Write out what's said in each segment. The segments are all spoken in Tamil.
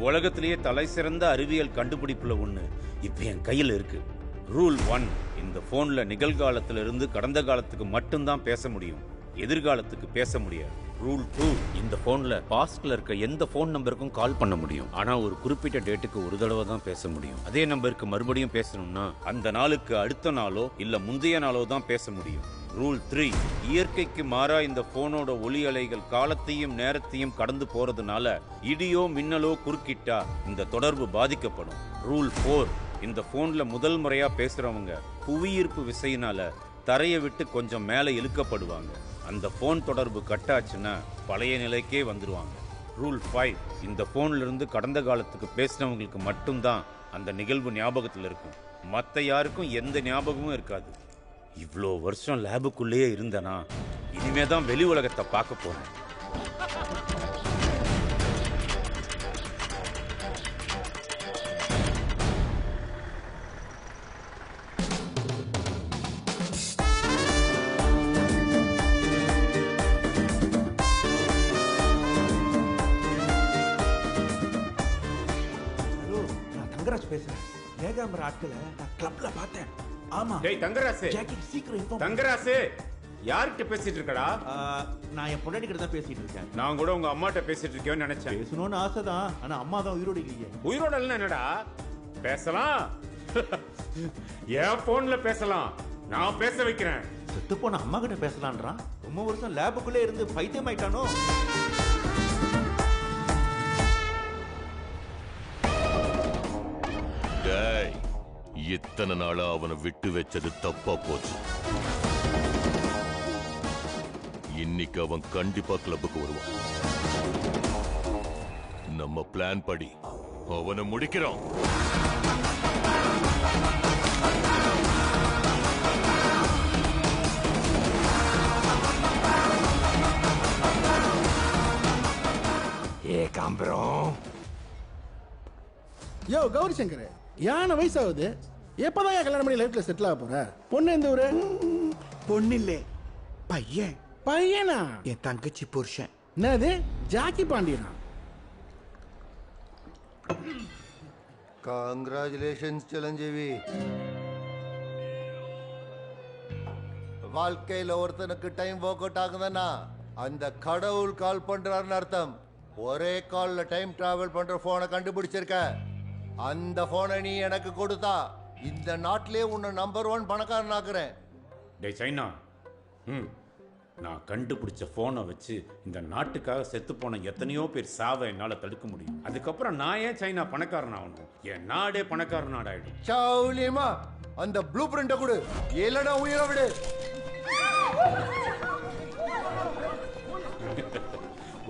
உலகத்திலேயே தலை சிறந்த அறிவியல் கண்டுபிடிப்புல ஒண்ணு இப்ப என் கையில் இருக்கு. ரூல் 1, இந்த போன்ல நிகழ்காலத்துல இருந்து கடந்த காலத்துக்கு மட்டும்தான் பேச முடியும், எதிர்காலத்துக்கு பேச முடியாது. ரூல் 2, இந்த போன்ல பாஸ்ட்ல இருக்க எந்த போன் நம்பருக்கும் கால் பண்ண முடியும், ஆனா ஒரு குறிப்பிட்ட டேட்டுக்கு ஒரு தடவை தான் பேச முடியும். அதே நம்பருக்கு மறுபடியும் பேசணும்னா அந்த நாளுக்கு அடுத்த நாளோ இல்ல முந்தைய நாளோ தான் பேச முடியும். ரூல் 3, இயற்கைக்கு மாறா இந்த போனோட ஒலி அலைகள் காலத்தையும் நேரத்தையும் கடந்து போறதுனால இடியோ மின்னலோ குறுக்கிட்டா இந்த தொடர்பு பாதிக்கப்படும். ரூல் 4, இந்த போன்ல முதல் முறையா பேசுறவங்க புவியீர்ப்பு விசையினால தரையை விட்டு கொஞ்சம் மேலே இழுக்கப்படுவாங்க. அந்த போன் தொடர்பு கட்டாச்சுன்னா பழைய நிலைக்கே வந்துருவாங்க. ரூல் 5, இந்த போன்ல இருந்து கடந்த காலத்துக்கு பேசினவங்களுக்கு மட்டும்தான் அந்த நிகழ்வு ஞாபகத்தில் இருக்கும், மற்ற யாருக்கும் எந்த ஞாபகமும் இருக்காது. இவ்வளோ வருஷம் லேபுக்குள்ளேயே இருந்தனா இனிமே தான் வெளி உலகத்தை பார்க்க போறேன். பேசுறேன். ஏகாம்பர ஆட்களை நான் கிளப்ல பார்த்தேன். ஆமா. டேய் தங்கராசு. ஜாக்கி சீக்கிரம் இன்ஃபார்ம். தங்கராசு, யார்கிட்ட பேசிட்டு இருக்கடா? நான் என் பொண்டாட்டி கிட்ட தான் பேசிட்டு இருக்கேன். நான் கூட உங்க அம்மாட்ட பேசிட்டு இருக்கேன்னு நினைச்சேன். பேசணும்னு ஆசைதான், ஆனா அம்மா தான் உயிரோடு இல்லையே. உயிரோட இல்ல என்னடா? பேசலாம். என் போன்ல பேசலாம், நான் பேச வைக்கிறேன். செத்து போன அம்மா கிட்ட பேசலான்றான். ரொம்ப வருஷம் லேபுக்குள்ளே இருந்து பைத்தியம் ஆயிட்டானோ. இத்தனை நாளா அவனை விட்டு வச்சது தப்பா போச்சு. இன்னைக்கு அவன் கண்டிப்பா கிளப்புக்கு வருவான். நம்ம பிளான் படி அவனை முடிக்கிறோம். ஏகாம்பரம். யோ கௌரி சங்கர், யானை வயசாகுது, எப்பதான் கல்யாணம் பண்ணி லைஃப்ல செட்டில் ஆக போற? பொண்ணு எந்த ஊரு? பொண்ணு இல்ல, பையன். பையனா? என் தங்கச்சி புருஷன். என்னது, ஜாக்கி பாண்டியனா? கங்க்ராச்சுலேஷன்ஸ் சிரஞ்சீவி. வாழ்க்கையில் ஒருத்தனுக்கு டைம் ஒர்க் அவுட் ஆகுதுன்னா அந்த கடவுள் கால் பண்றாருன்னு அர்த்தம். ஒரே கால்ல டைம் டிராவல் பண்ற போனை கண்டுபிடிச்சிருக்க. அந்த போனை நீ எனக்கு கொடுத்தா இந்த நாட்டிலே உன்னை நம்பர் 1 பணக்காரன் ஆக்குறேன். டேய் சைனா, நான் கண்டுபிடிச்ச போனை வச்சு இந்த நாட்டுக்காக செத்து போன எத்தனையோ பேர் சாவை என்னால தடுக்க முடியும். அதுக்கப்புறம் நான் ஏன் சைனா பணக்காரன் ஆகணும்? என் நாடே பணக்காரன் நாடாயிடும். சவுலியமா, அந்த ப்ளூ பிரிண்ட கொடு, இல்லனா உயிரை விடு.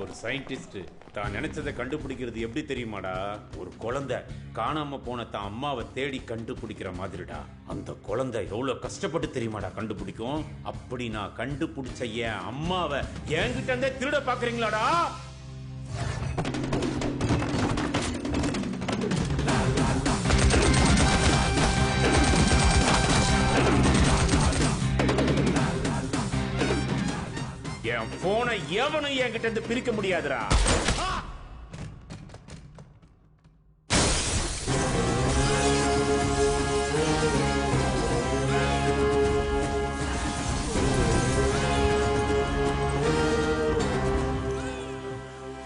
ஒரு சயின்டிஸ்ட் தான் நினைச்சதை கண்டுபிடிக்கிறது எப்படி தெரியுமாடா? ஒரு குழந்தை காணாம போன தான் அம்மாவை தேடி கண்டுபிடிக்கிற மாதிரிடா. அந்த குழந்தை எவ்வளவு கஷ்டப்பட்டு தெரியுமாடா கண்டுபிடிக்கும். அப்படி நான் கண்டுபிடிச்ச என் அம்மாவை என்கிட்ட இருந்தே திருட பாக்குறீங்களாடா? என் போனை எவனும் என்கிட்ட இருந்து பிரிக்க முடியாதுடா.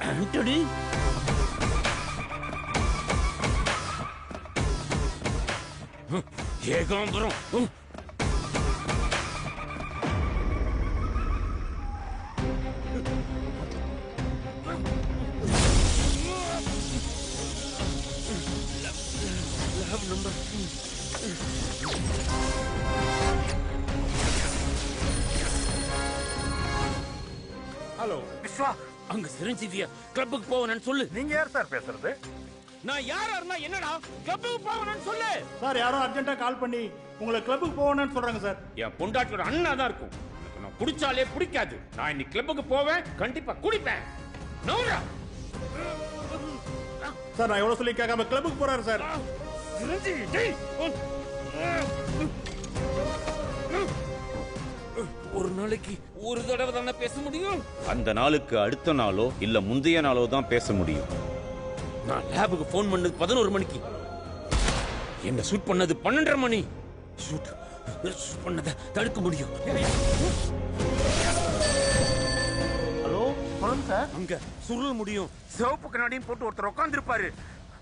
ஆண்டனி, ஏகாம்பரம், ஹலோ விஸ்வா, அங்க சிரஞ்சீவிய கிளப்புக்கு போவனன்னு சொல்லு. நீங்க யார் சார் பேசுறது? நான் யாரா இருந்தா என்னடா, கிளப்புக்கு போவனன்னு சொல்லு. சார், யாரோ அர்ஜென்ட்டா கால் பண்ணி உங்களை கிளப்புக்கு போகணும்னு சொல்றாங்க சார். என் பொண்டாட்டியோட அண்ணா தான் இருக்கும். நான் குடிச்சாலே பிடிக்காது. நான் இன்னைக்கு கிளப்புக்கு போவேன், கண்டிப்பா குடிப்பேன். நோரா சார், நான் எவ்வளவு சொல்லி கேட்காம கிளப்புக்கு போறாரு சார். சிரஞ்சீவி, டேய், ஒரு நாளைக்கு ஒரு தடவை தானே பேச முடியும். அந்த நாளுக்கு அடுத்த நாளோ இல்ல முந்தைய நாளோ தான் பேச முடியும். நான் லேபுக்கு ஃபோன் பண்ணது 11 மணிக்கு. என்ன ஷூட் பண்ணது 12:30 மணி. ஷூட் பண்ணத தடுக்க முடியும். ஹலோ சொல்லுங்க சார். அங்க சுருள் முடியும் சிவப்பு கண்ணாடியும் போட்டு ஒருத்தர் உட்கார்ந்து இருப்பாரு.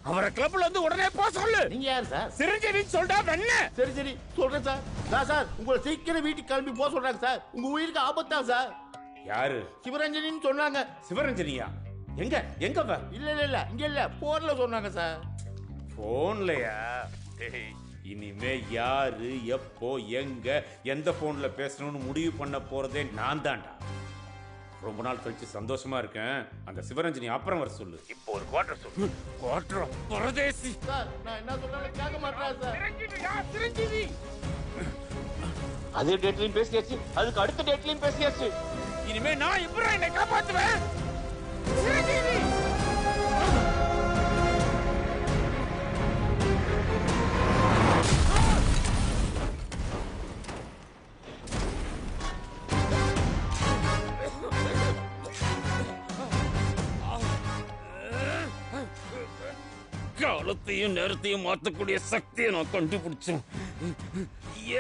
அவரை கிளப்ல இருந்து உடனே போக சொல்லு. நீங்க யார் சார்? சிரஞ்சீவின்னு சொல்றா என்ன? சரி சரி சொல்றேன் சார். சார் உங்களை சீக்கிரம் வீட்டுக்கு கிளம்பி போக சொல்றாங்க சார். உங்க உயிருக்கு ஆபத்தா சார். யாரு? சிவரஞ்சனின்னு சொன்னாங்க. சிவரஞ்சனியா? எங்க எங்க வா? இல்ல இங்க இல்ல போன்ல சொன்னாங்க சார். போன்லயா? டேய், இனிமே யாரு எப்போ எங்க எந்த போன்ல பேசணும்னு முடிவு பண்ண போறதே நான் தான்டா. ரொம்ப நாள் கழிச்சு சந்தோஷமா இருக்கேன். அந்த சிவரஞ்சனி அப்புறம் வர சொல்லு. இப்போ ஒரு குவார்டர் சொல்லு. குவார்டர் பரதேசி. சார் நான் என்ன சொன்னாலும் கேட்க மாட்டேன் சார். சிரஞ்சீவி அதே டேட்லயும் பேசியாச்சு, அதுக்கு அடுத்த டேட்லயும் பேசியாச்சு. இனிமே நான் எப்படி என்னை காப்பாத்துவேன்? சிரஞ்சீவி காலத்தையும் நேரத்தையும் மாற்றக்கூடிய சக்தியை நான் கண்டுபிடிச்சேன்.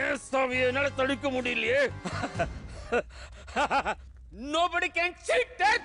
ஏன் சாவியை என்னால தடுக்க முடியலையே? Nobody can cheat that.